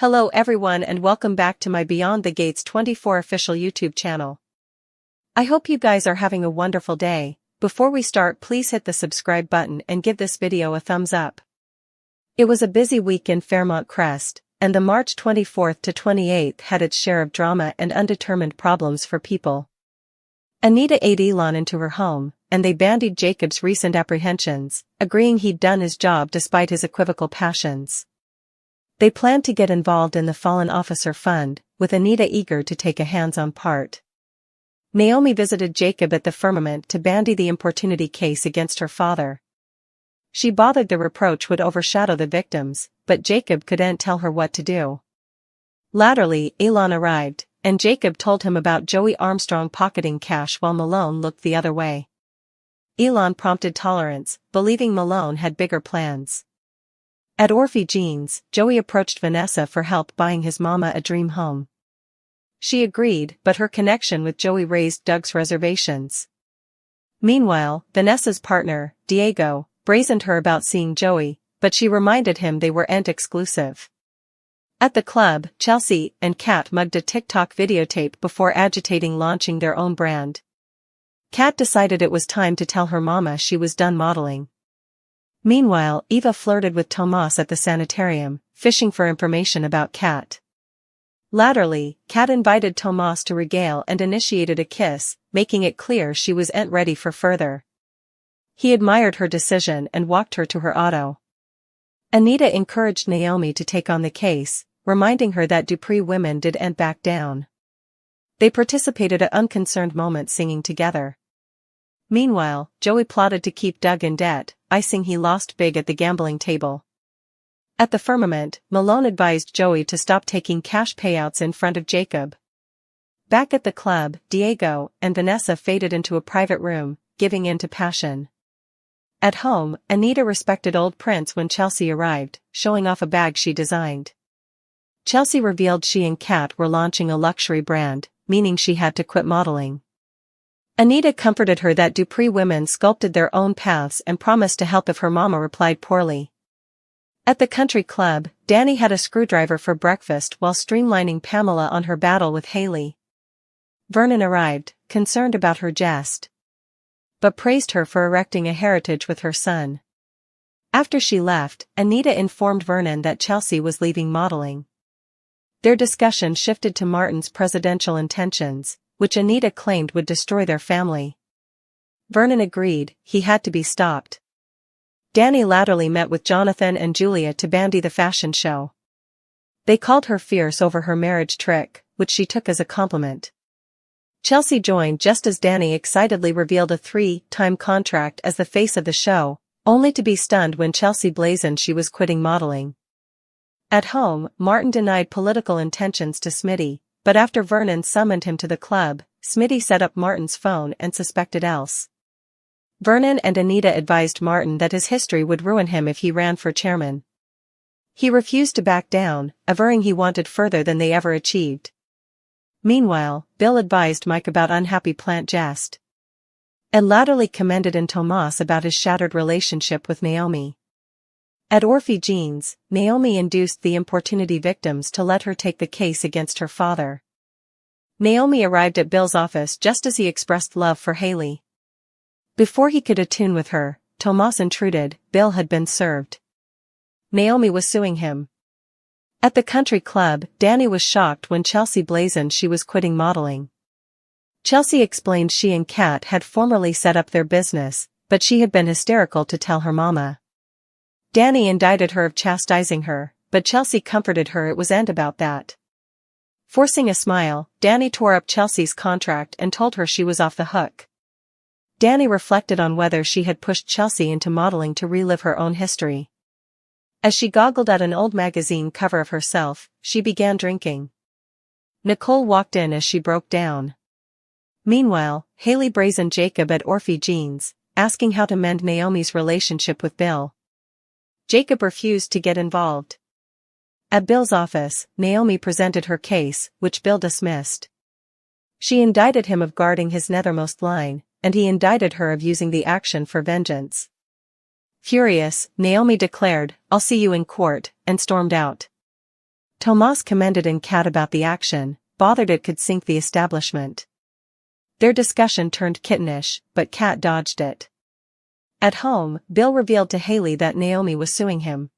Hello everyone and welcome back to my Beyond the Gates 24 official YouTube channel. I hope you guys are having a wonderful day. Before we start, please hit the subscribe button and give this video a thumbs up. It was a busy week in Fairmont Crest, and the March 24th to 28th had its share of drama and undetermined problems for people. Anita ate Elon into her home, and they bandied Jacob's recent apprehensions, agreeing he'd done his job despite his equivocal passions. They planned to get involved in the Fallen Officer Fund, with Anita eager to take a hands-on part. Naomi visited Jacob at the firmament to bandy the importunity case against her father. She bothered the reproach would overshadow the victims, but Jacob couldn't tell her what to do. Latterly, Elon arrived, and Jacob told him about Joey Armstrong pocketing cash while Malone looked the other way. Elon prompted tolerance, believing Malone had bigger plans. At Orphe Jean's, Joey approached Vanessa for help buying his mama a dream home. She agreed, but her connection with Joey raised Doug's reservations. Meanwhile, Vanessa's partner, Diego, brazened her about seeing Joey, but she reminded him they weren't exclusive. At the club, Chelsea and Kat mugged a TikTok videotape before agitating launching their own brand. Kat decided it was time to tell her mama she was done modeling. Meanwhile, Eva flirted with Tomas at the sanitarium, fishing for information about Kat. Latterly, Kat invited Tomas to regale and initiated a kiss, making it clear she wasn't ready for further. He admired her decision and walked her to her auto. Anita encouraged Naomi to take on the case, reminding her that Dupree women didn't back down. They participated at unconcerned moments singing together. Meanwhile, Joey plotted to keep Doug in debt, icing he lost big at the gambling table. At the firmament, Malone advised Joey to stop taking cash payouts in front of Jacob. Back at the club, Diego and Vanessa faded into a private room, giving in to passion. At home, Anita respected old Prince when Chelsea arrived, showing off a bag she designed. Chelsea revealed she and Kat were launching a luxury brand, meaning she had to quit modeling. Anita comforted her that Dupree women sculpted their own paths and promised to help if her mama replied poorly. At the country club, Danny had a screwdriver for breakfast while streamlining Pamela on her battle with Haley. Vernon arrived, concerned about her jest, but praised her for erecting a heritage with her son. After she left, Anita informed Vernon that Chelsea was leaving modeling. Their discussion shifted to Martin's presidential intentions, which Anita claimed would destroy their family. Vernon agreed, he had to be stopped. Danny latterly met with Jonathan and Julia to bandy the fashion show. They called her fierce over her marriage trick, which she took as a compliment. Chelsea joined just as Danny excitedly revealed a 3-time contract as the face of the show, only to be stunned when Chelsea blazoned she was quitting modeling. At home, Martin denied political intentions to Smitty, but after Vernon summoned him to the club, Smitty set up Martin's phone and suspected else. Vernon and Anita advised Martin that his history would ruin him if he ran for chairman. He refused to back down, averring he wanted further than they ever achieved. Meanwhile, Bill advised Mike about unhappy plant jest, and latterly commended in Tomas about his shattered relationship with Naomi. At Orphe Jean's, Naomi induced the importunity victims to let her take the case against her father. Naomi arrived at Bill's office just as he expressed love for Haley. Before he could attune with her, Tomas intruded. Bill had been served. Naomi was suing him. At the country club, Danny was shocked when Chelsea blazoned she was quitting modeling. Chelsea explained she and Kat had formerly set up their business, but she had been hysterical to tell her mama. Danny indicted her of chastising her, but Chelsea comforted her it wasn't about that. Forcing a smile, Danny tore up Chelsea's contract and told her she was off the hook. Danny reflected on whether she had pushed Chelsea into modeling to relive her own history. As she goggled at an old magazine cover of herself, she began drinking. Nicole walked in as she broke down. Meanwhile, Haley brazened Jacob at Orphe Jean's, asking how to mend Naomi's relationship with Bill. Jacob refused to get involved. At Bill's office, Naomi presented her case, which Bill dismissed. She indicted him of guarding his nethermost line, and he indicted her of using the action for vengeance. Furious, Naomi declared, "I'll see you in court," and stormed out. Tomas commended in Kat about the action, bothered it could sink the establishment. Their discussion turned kittenish, but Kat dodged it. At home, Bill revealed to Haley that Naomi was suing him.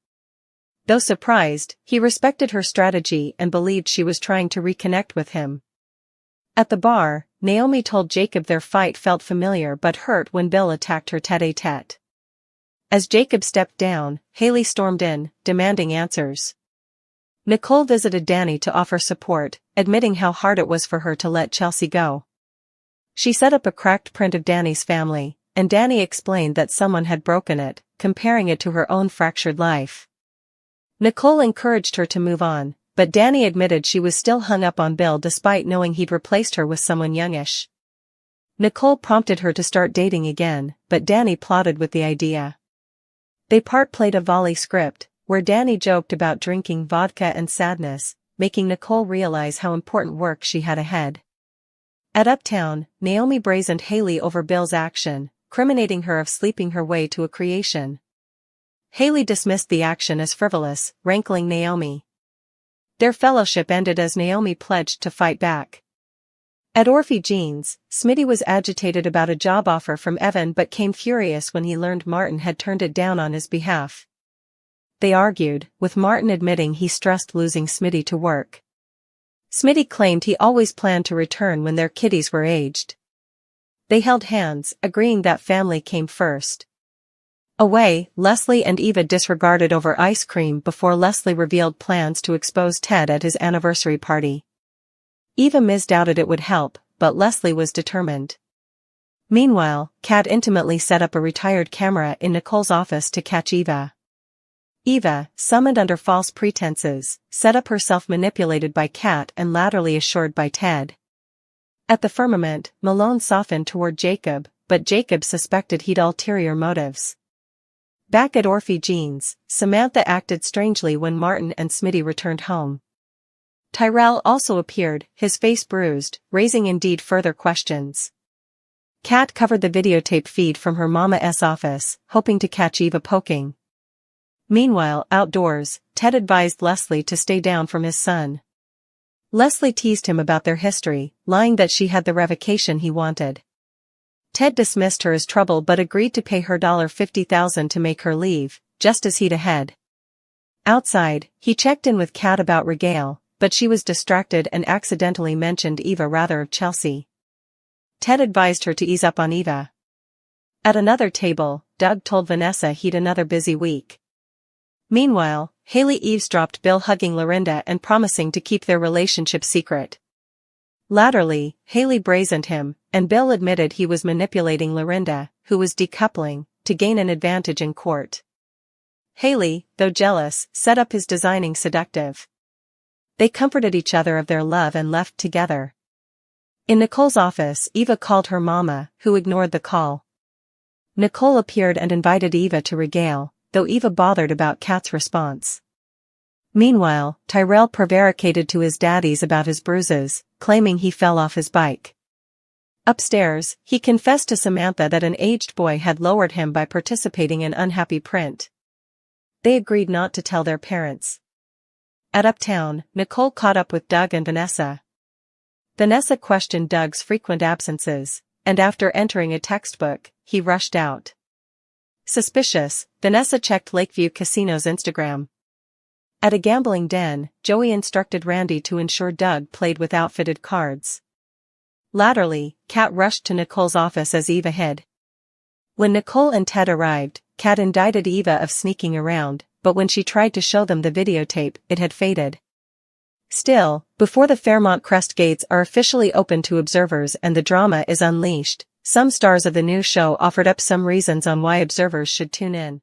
Though surprised, he respected her strategy and believed she was trying to reconnect with him. At the bar, Naomi told Jacob their fight felt familiar but hurt when Bill attacked her tête-à-tête. As Jacob stepped down, Haley stormed in, demanding answers. Nicole visited Danny to offer support, admitting how hard it was for her to let Chelsea go. She set up a cracked print of Danny's family, and Danny explained that someone had broken it, comparing it to her own fractured life. Nicole encouraged her to move on, but Danny admitted she was still hung up on Bill despite knowing he'd replaced her with someone youngish. Nicole prompted her to start dating again, but Danny plotted with the idea. They played a volley script, where Danny joked about drinking vodka and sadness, making Nicole realize how important work she had ahead. At Uptown, Naomi brazened Haley over Bill's action, criminating her of sleeping her way to a creation. Haley dismissed the action as frivolous, rankling Naomi. Their fellowship ended as Naomi pledged to fight back. At Orphe Jean's, Smitty was agitated about a job offer from Evan but came furious when he learned Martin had turned it down on his behalf. They argued, with Martin admitting he stressed losing Smitty to work. Smitty claimed he always planned to return when their kiddies were aged. They held hands, agreeing that family came first. Away, Leslie and Eva disregarded over ice cream before Leslie revealed plans to expose Ted at his anniversary party. Eva misdoubted it would help, but Leslie was determined. Meanwhile, Kat intimately set up a retired camera in Nicole's office to catch Eva. Eva, summoned under false pretenses, set up herself manipulated by Kat and latterly assured by Ted. At the firmament, Malone softened toward Jacob, but Jacob suspected he'd ulterior motives. Back at Orphe Jean's, Samantha acted strangely when Martin and Smitty returned home. Tyrell also appeared, his face bruised, raising indeed further questions. Kat covered the videotape feed from her mama's office, hoping to catch Eva poking. Meanwhile, outdoors, Ted advised Leslie to stay down from his son. Leslie teased him about their history, lying that she had the revocation he wanted. Ted dismissed her as trouble but agreed to pay her $50,000 to make her leave, just as he'd ahead. Outside, he checked in with Kat about Regale, but she was distracted and accidentally mentioned Eva rather of Chelsea. Ted advised her to ease up on Eva. At another table, Doug told Vanessa he'd another busy week. Meanwhile, Haley eavesdropped Bill hugging Lorinda and promising to keep their relationship secret. Latterly, Haley brazened him, and Bill admitted he was manipulating Lorinda, who was decoupling, to gain an advantage in court. Haley, though jealous, set up his designing seductive. They comforted each other of their love and left together. In Nicole's office, Eva called her mama, who ignored the call. Nicole appeared and invited Eva to Regale, though Eva bothered about Kat's response. Meanwhile, Tyrell prevaricated to his daddies about his bruises, claiming he fell off his bike. Upstairs, he confessed to Samantha that an aged boy had lowered him by participating in unhappy print. They agreed not to tell their parents. At Uptown, Nicole caught up with Doug and Vanessa. Vanessa questioned Doug's frequent absences, and after entering a textbook, he rushed out. Suspicious, Vanessa checked Lakeview Casino's Instagram. At a gambling den, Joey instructed Randy to ensure Doug played with outfitted cards. Latterly, Kat rushed to Nicole's office as Eva hid. When Nicole and Ted arrived, Kat indicted Eva of sneaking around, but when she tried to show them the videotape, it had faded. Still, before the Fairmont Crest gates are officially open to observers and the drama is unleashed, some stars of the new show offered up some reasons on why observers should tune in.